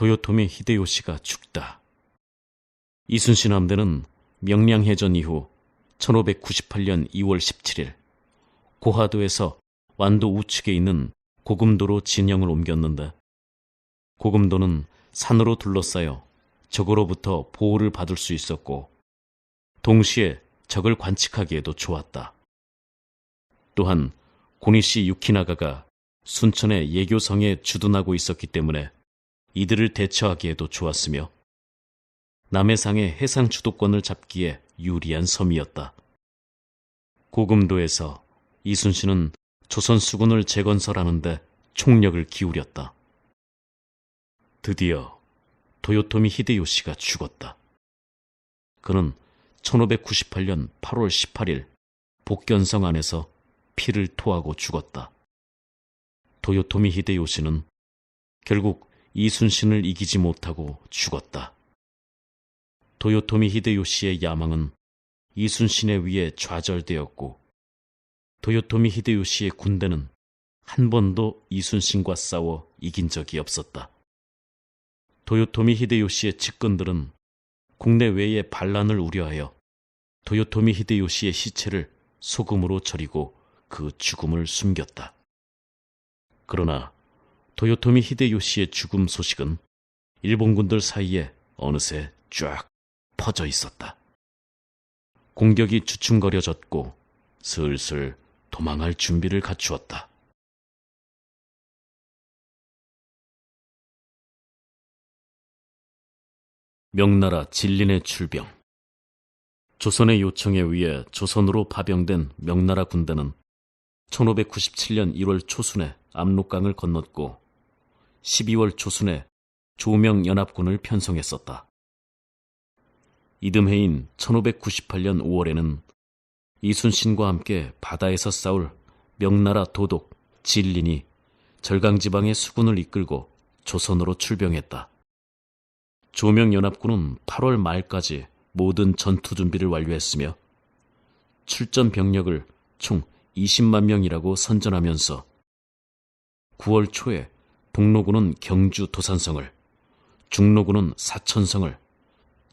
도요토미 히데요시가 죽다. 이순신 함대는 명량해전 이후 1598년 2월 17일 고하도에서 완도 우측에 있는 고금도로 진영을 옮겼는데, 고금도는 산으로 둘러싸여 적으로부터 보호를 받을 수 있었고 동시에 적을 관측하기에도 좋았다. 또한 고니시 유키나가가 순천의 예교성에 주둔하고 있었기 때문에 이들을 대처하기에도 좋았으며 남해상의 해상 주도권을 잡기에 유리한 섬이었다. 고금도에서 이순신은 조선 수군을 재건설하는 데 총력을 기울였다. 드디어 도요토미 히데요시가 죽었다. 그는 1598년 8월 18일 복견성 안에서 피를 토하고 죽었다. 도요토미 히데요시는 결국 이순신을 이기지 못하고 죽었다. 도요토미 히데요시의 야망은 이순신에 의해 좌절되었고 도요토미 히데요시의 군대는 한 번도 이순신과 싸워 이긴 적이 없었다. 도요토미 히데요시의 측근들은 국내외의 반란을 우려하여 도요토미 히데요시의 시체를 소금으로 절이고 그 죽음을 숨겼다. 그러나 도요토미 히데요시의 죽음 소식은 일본군들 사이에 어느새 쫙 퍼져 있었다. 공격이 주춤거려졌고 슬슬 도망할 준비를 갖추었다. 명나라 진린의 출병. 조선의 요청에 의해 조선으로 파병된 명나라 군대는 1597년 1월 초순에 압록강을 건넜고 12월 초순에 조명연합군을 편성했었다. 이듬해인 1598년 5월에는 이순신과 함께 바다에서 싸울 명나라 도독 진린이 절강지방의 수군을 이끌고 조선으로 출병했다. 조명연합군은 8월 말까지 모든 전투 준비를 완료했으며 출전 병력을 총 20만 명이라고 선전하면서 9월 초에 동로군은 경주 도산성을, 중로군은 사천성을,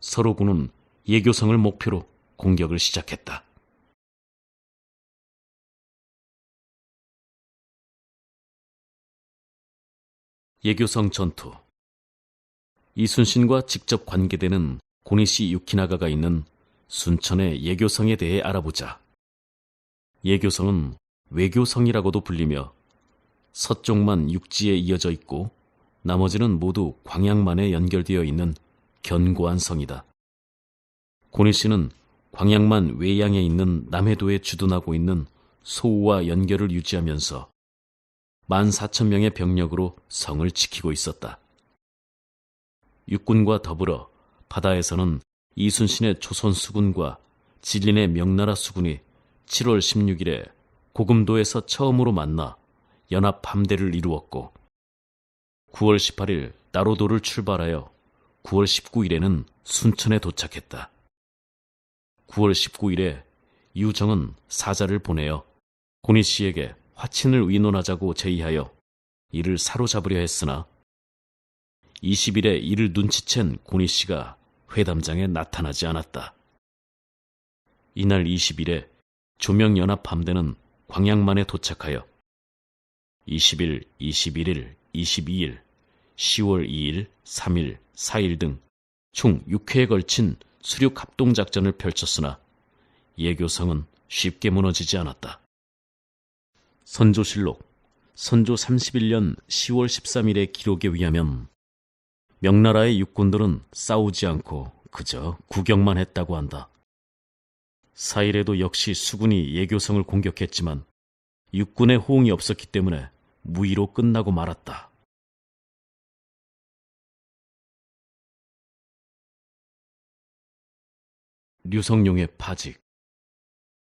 서로군은 예교성을 목표로 공격을 시작했다. 예교성 전투. 이순신과 직접 관계되는 고니시 유키나가가 있는 순천의 예교성에 대해 알아보자. 예교성은 외교성이라고도 불리며 서쪽만 육지에 이어져 있고 나머지는 모두 광양만에 연결되어 있는 견고한 성이다. 고니시는 광양만 외양에 있는 남해도에 주둔하고 있는 소우와 연결을 유지하면서 14,000명의 병력으로 성을 지키고 있었다. 육군과 더불어 바다에서는 이순신의 조선 수군과 진린의 명나라 수군이 7월 16일에 고금도에서 처음으로 만나 연합 함대를 이루었고 9월 18일 나로도를 출발하여 9월 19일에는 순천에 도착했다. 9월 19일에 유정은 사자를 보내어 고니씨에게 화친을 의논하자고 제의하여 이를 사로잡으려 했으나 20일에 이를 눈치챈 고니씨가 회담장에 나타나지 않았다. 이날 20일에 조명연합함대는 광양만에 도착하여 20일, 21일, 22일, 10월 2일, 3일, 4일 등 총 6회에 걸친 수륙 합동작전을 펼쳤으나 예교성은 쉽게 무너지지 않았다. 선조실록 선조 31년 10월 13일의 기록에 의하면 명나라의 육군들은 싸우지 않고 그저 구경만 했다고 한다. 4일에도 역시 수군이 예교성을 공격했지만 육군의 호응이 없었기 때문에 무의로 끝나고 말았다. 류성룡의 파직.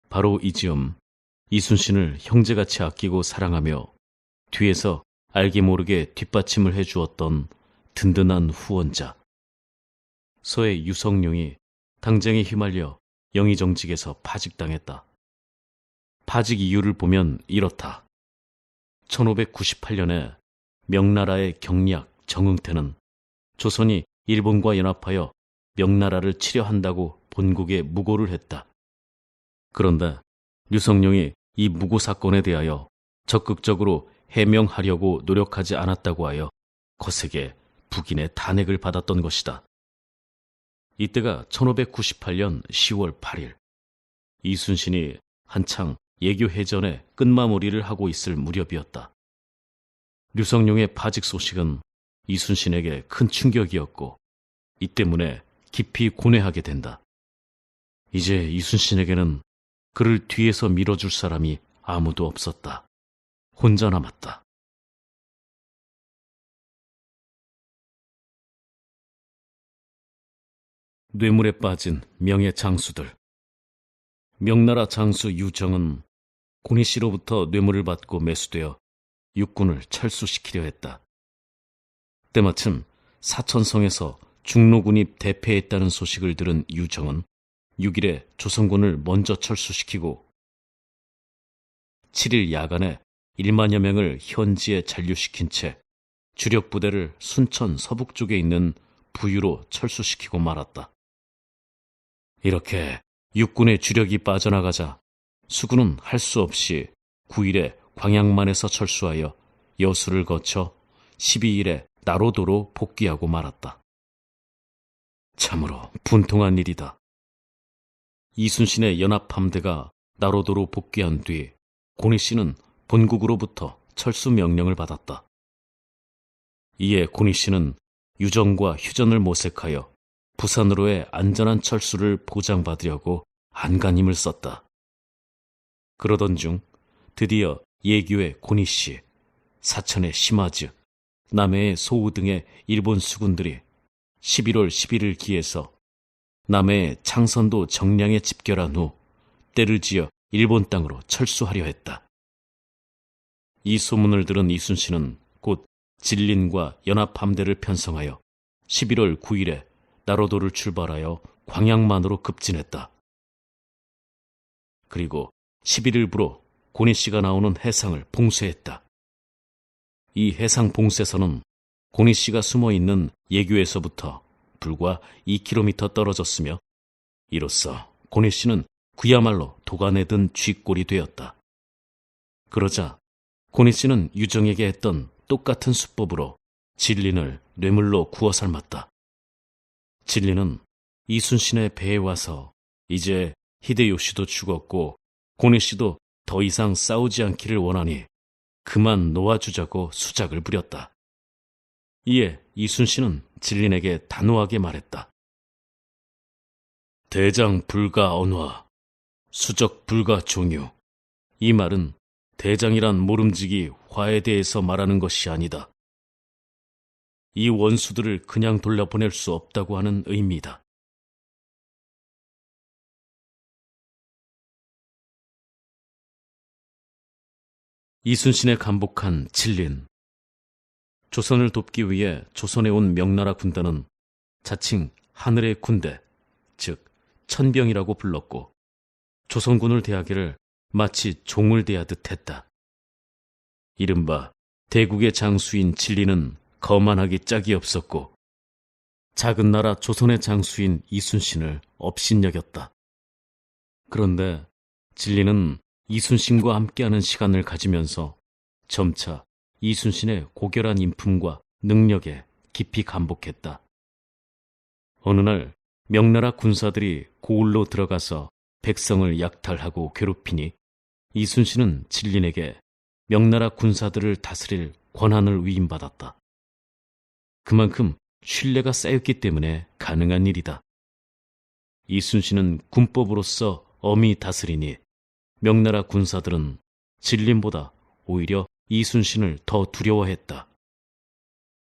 바로 이 즈음 이순신을 형제같이 아끼고 사랑하며 뒤에서 알게 모르게 뒷받침을 해주었던 든든한 후원자. 서해 유성룡이 당쟁에 휘말려 영의정직에서 파직당했다. 파직 이유를 보면 이렇다. 1598년에 명나라의 경략 정응태는 조선이 일본과 연합하여 명나라를 치려 한다고 본국에 무고를 했다. 그런데 류성룡이 이 무고 사건에 대하여 적극적으로 해명하려고 노력하지 않았다고 하여 거세게 북인의 탄핵을 받았던 것이다. 이때가 1598년 10월 8일, 이순신이 한창 예교해전의 끝마무리를 하고 있을 무렵이었다. 류성룡의 파직 소식은 이순신에게 큰 충격이었고 이 때문에 깊이 고뇌하게 된다. 이제 이순신에게는 그를 뒤에서 밀어줄 사람이 아무도 없었다. 혼자 남았다. 뇌물에 빠진 명예 장수들. 명나라 장수 유정은 고니 씨로부터 뇌물을 받고 매수되어 육군을 철수시키려 했다. 때마침 사천성에서 중로군이 대패했다는 소식을 들은 유정은 6일에 조선군을 먼저 철수시키고 7일 야간에 1만여 명을 현지에 잔류시킨 채 주력 부대를 순천 서북 쪽에 있는 부유로 철수시키고 말았다. 이렇게 육군의 주력이 빠져나가자 수군은 할 수 없이 9일에 광양만에서 철수하여 여수를 거쳐 12일에 나로도로 복귀하고 말았다. 참으로 분통한 일이다. 이순신의 연합함대가 나로도로 복귀한 뒤 고니 씨는 본국으로부터 철수 명령을 받았다. 이에 고니 씨는 유정과 휴전을 모색하여 부산으로의 안전한 철수를 보장받으려고 안간힘을 썼다. 그러던 중 드디어 예교의 고니 씨, 사천의 시마즈, 남해의 소우 등의 일본 수군들이 11월 11일 기에서 남해의 창선도 정량에 집결한 후 때를 지어 일본 땅으로 철수하려 했다. 이 소문을 들은 이순신은 곧 진린과 연합함대를 편성하여 11월 9일에 나로도를 출발하여 광양만으로 급진했다. 그리고 11일부로 고니 씨가 나오는 해상을 봉쇄했다. 이 해상 봉쇄선은 고니 씨가 숨어있는 예교에서부터 불과 2km 떨어졌으며 이로써 고니 씨는 그야말로 도가내든 쥐꼴이 되었다. 그러자 고니 씨는 유정에게 했던 똑같은 수법으로 진린을 뇌물로 구워 삶았다. 진린은 이순신의 배에 와서 이제 히데요시도 죽었고 고니 씨도 더 이상 싸우지 않기를 원하니 그만 놓아주자고 수작을 부렸다. 이에 이순신은 진린에게 단호하게 말했다. 대장 불가 언화, 수적 불가 종유. 이 말은 대장이란 모름지기 화에 대해서 말하는 것이 아니다. 이 원수들을 그냥 돌려보낼 수 없다고 하는 의미다. 이순신에 감복한 진린. 조선을 돕기 위해 조선에 온 명나라 군단은 자칭 하늘의 군대, 즉 천병이라고 불렀고 조선군을 대하기를 마치 종을 대하듯 했다. 이른바 대국의 장수인 진리는 거만하기 짝이 없었고 작은 나라 조선의 장수인 이순신을 업신여겼다. 그런데 진리는 이순신과 함께하는 시간을 가지면서 점차 이순신의 고결한 인품과 능력에 깊이 감복했다. 어느 날 명나라 군사들이 고을로 들어가서 백성을 약탈하고 괴롭히니 이순신은 진린에게 명나라 군사들을 다스릴 권한을 위임받았다. 그만큼 신뢰가 쌓였기 때문에 가능한 일이다. 이순신은 군법으로서 엄히 다스리니 명나라 군사들은 진린보다 오히려 이순신을 더 두려워했다.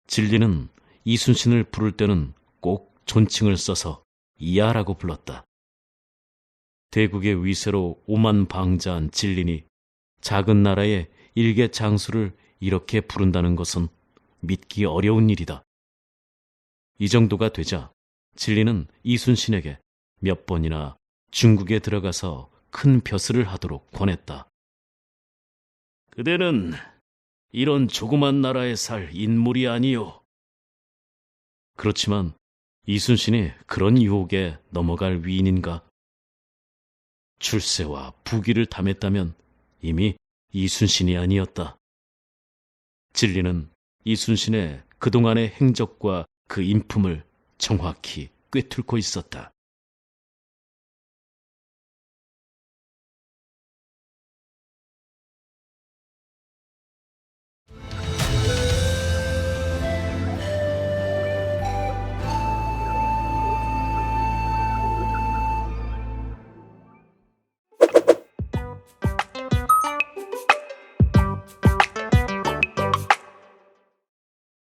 진린은 이순신을 부를 때는 꼭 존칭을 써서 이하라고 불렀다. 대국의 위세로 오만방자한 진린이 작은 나라의 일개 장수를 이렇게 부른다는 것은 믿기 어려운 일이다. 이 정도가 되자 진린은 이순신에게 몇 번이나 중국에 들어가서 큰 벼슬을 하도록 권했다. 그대는 이런 조그만 나라에 살 인물이 아니요. 그렇지만 이순신이 그런 유혹에 넘어갈 위인인가? 출세와 부귀를 탐했다면 이미 이순신이 아니었다. 진리는 이순신의 그동안의 행적과 그 인품을 정확히 꿰뚫고 있었다.